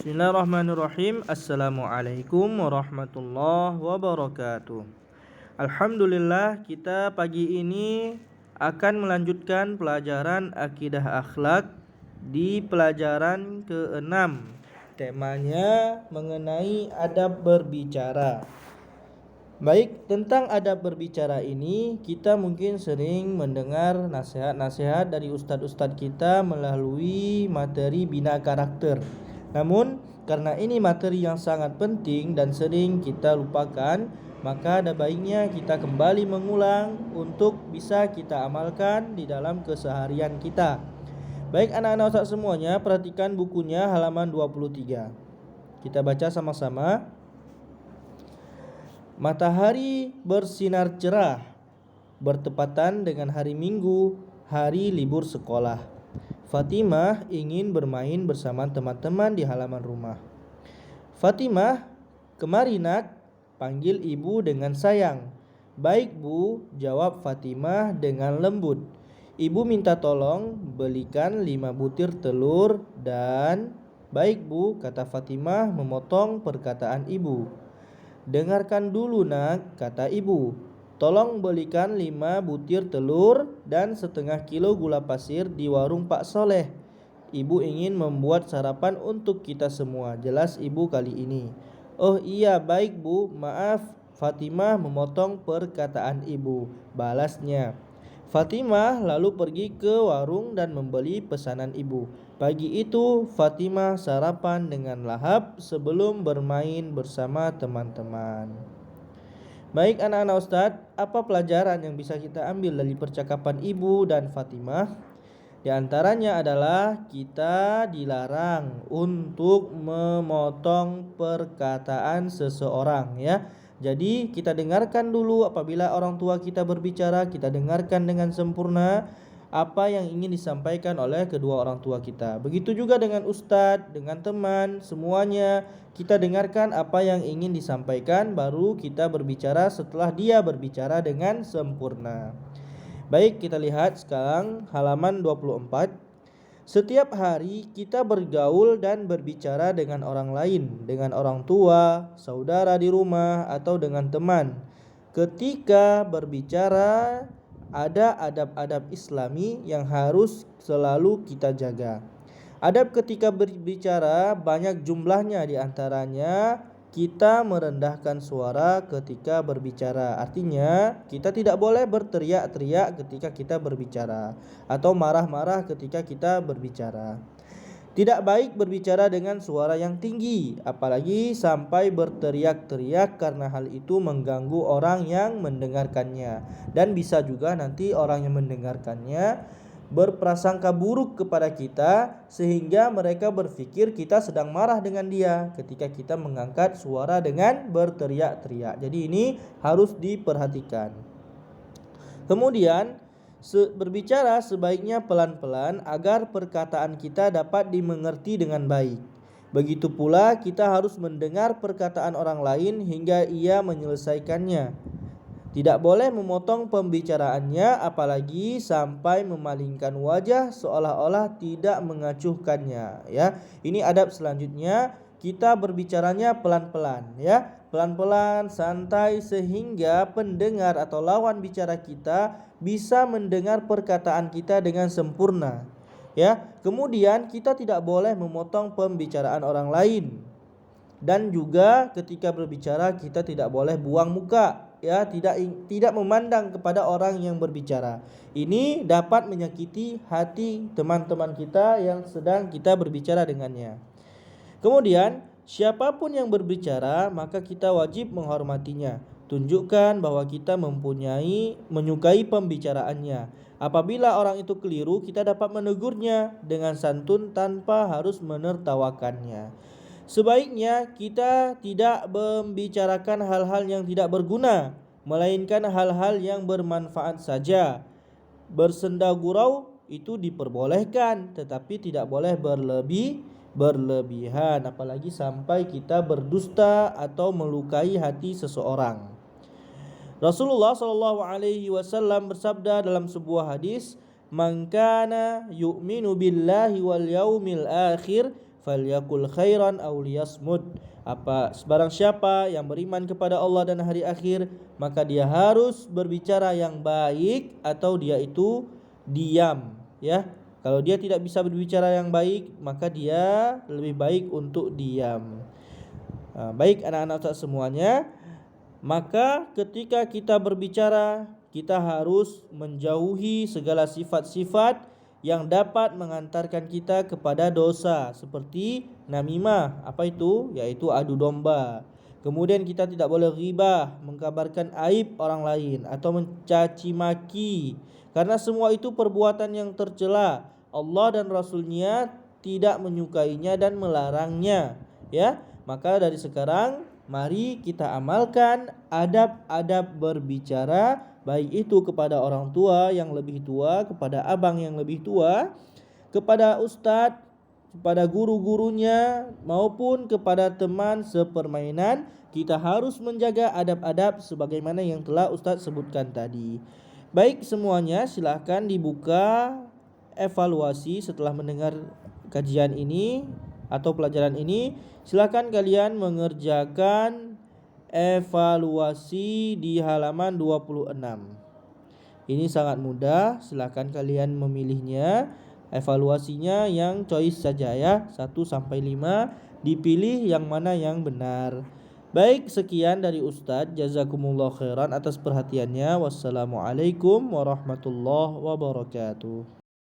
Bismillahirrahmanirrahim. Assalamualaikum warahmatullahi wabarakatuh. Alhamdulillah, kita pagi ini akan melanjutkan pelajaran akidah akhlak di pelajaran ke-6. Temanya mengenai adab berbicara. Baik, tentang adab berbicara ini kita mungkin sering mendengar nasihat-nasihat dari ustadz-ustadz kita melalui materi bina karakter. Namun, karena ini materi yang sangat penting dan sering kita lupakan, maka ada baiknya kita kembali mengulang untuk bisa kita amalkan di dalam keseharian kita. Baik anak-anak ustadz semuanya, perhatikan bukunya halaman 23. Kita baca sama-sama. Matahari bersinar cerah, bertepatan dengan hari Minggu, hari libur sekolah. Fatimah ingin bermain bersama teman-teman di halaman rumah. Fatimah, kemari nak, panggil ibu dengan sayang. Baik bu, jawab Fatimah dengan lembut. Ibu minta tolong belikan 5 butir telur dan... Baik bu, kata Fatimah memotong perkataan ibu. Dengarkan dulu nak, kata ibu. Tolong belikan 5 butir telur dan setengah kilo gula pasir di warung Pak Soleh. Ibu ingin membuat sarapan untuk kita semua. Jelas ibu kali ini. Oh iya, baik bu, maaf. Fatimah memotong perkataan ibu. Balasnya. Fatimah lalu pergi ke warung dan membeli pesanan ibu. Pagi itu Fatimah sarapan dengan lahap sebelum bermain bersama teman-teman. Baik anak-anak ustadz, apa pelajaran yang bisa kita ambil dari percakapan ibu dan Fatimah? Di antaranya adalah kita dilarang untuk memotong perkataan seseorang ya. Jadi kita dengarkan dulu apabila orang tua kita berbicara, kita dengarkan dengan sempurna apa yang ingin disampaikan oleh kedua orang tua kita. Begitu juga dengan ustadz, dengan teman, semuanya kita dengarkan apa yang ingin disampaikan, baru kita berbicara setelah dia berbicara dengan sempurna. Baik, kita lihat sekarang halaman 24. Setiap hari kita bergaul dan berbicara dengan orang lain, dengan orang tua, saudara di rumah, atau dengan teman. Ketika berbicara, ada adab-adab Islami yang harus selalu kita jaga. Adab ketika berbicara banyak jumlahnya, di antaranya kita merendahkan suara ketika berbicara. Artinya kita tidak boleh berteriak-teriak ketika kita berbicara atau marah-marah ketika kita berbicara. Tidak baik berbicara dengan suara yang tinggi, apalagi sampai berteriak-teriak, karena hal itu mengganggu orang yang mendengarkannya. Dan bisa juga nanti orang yang mendengarkannya berprasangka buruk kepada kita, sehingga mereka berpikir kita sedang marah dengan dia ketika kita mengangkat suara dengan berteriak-teriak. Jadi ini harus diperhatikan. Kemudian berbicara sebaiknya pelan-pelan agar perkataan kita dapat dimengerti dengan baik. Begitu pula kita harus mendengar perkataan orang lain hingga ia menyelesaikannya. Tidak boleh memotong pembicaraannya, apalagi sampai memalingkan wajah seolah-olah tidak mengacuhkannya ya. Ini adab selanjutnya, kita berbicaranya pelan-pelan ya. Pelan-pelan, santai, sehingga pendengar atau lawan bicara kita bisa mendengar perkataan kita dengan sempurna ya. Kemudian kita tidak boleh memotong pembicaraan orang lain. Dan juga ketika berbicara kita tidak boleh buang muka ya, tidak memandang kepada orang yang berbicara. Ini dapat menyakiti hati teman-teman kita yang sedang kita berbicara dengannya. Kemudian siapapun yang berbicara maka kita wajib menghormatinya. Tunjukkan bahwa kita menyukai pembicaraannya. Apabila orang itu keliru, kita dapat menegurnya dengan santun tanpa harus menertawakannya. Sebaiknya kita tidak membicarakan hal-hal yang tidak berguna, melainkan hal-hal yang bermanfaat saja. Bersenda gurau itu diperbolehkan, tetapi tidak boleh berlebihan, apalagi sampai kita berdusta atau melukai hati seseorang. Rasulullah SAW bersabda dalam sebuah hadis, "Man kana yu'minu billahi wal yaumil akhir falyakul khairan aw liyasmut. Barang siapa yang beriman kepada Allah dan hari akhir, maka dia harus berbicara yang baik atau dia itu diam, ya. Kalau dia tidak bisa berbicara yang baik, maka dia lebih baik untuk diam. Baik anak-anak Ustaz semuanya, maka ketika kita berbicara, kita harus menjauhi segala sifat-sifat yang dapat mengantarkan kita kepada dosa, seperti namimah. Apa itu? Yaitu adu domba. Kemudian kita tidak boleh ghibah, mengkabarkan aib orang lain atau mencaci maki, karena semua itu perbuatan yang tercela. Allah dan Rasul-Nya tidak menyukainya dan melarangnya, ya. Maka dari sekarang mari kita amalkan adab-adab berbicara, baik itu kepada orang tua yang lebih tua, kepada abang yang lebih tua, kepada ustadz, kepada guru-gurunya, maupun kepada teman sepermainan. Kita harus menjaga adab-adab sebagaimana yang telah ustadz sebutkan tadi. Baik semuanya, silahkan dibuka evaluasi setelah mendengar kajian ini atau pelajaran ini. Silahkan kalian mengerjakan evaluasi di halaman 26. Ini sangat mudah, silahkan kalian memilihnya. Evaluasinya yang choice saja ya, 1 sampai 5, dipilih yang mana yang benar. Baik, sekian dari Ustadz. Jazakumullah khairan atas perhatiannya. Wassalamualaikum warahmatullahi wabarakatuh.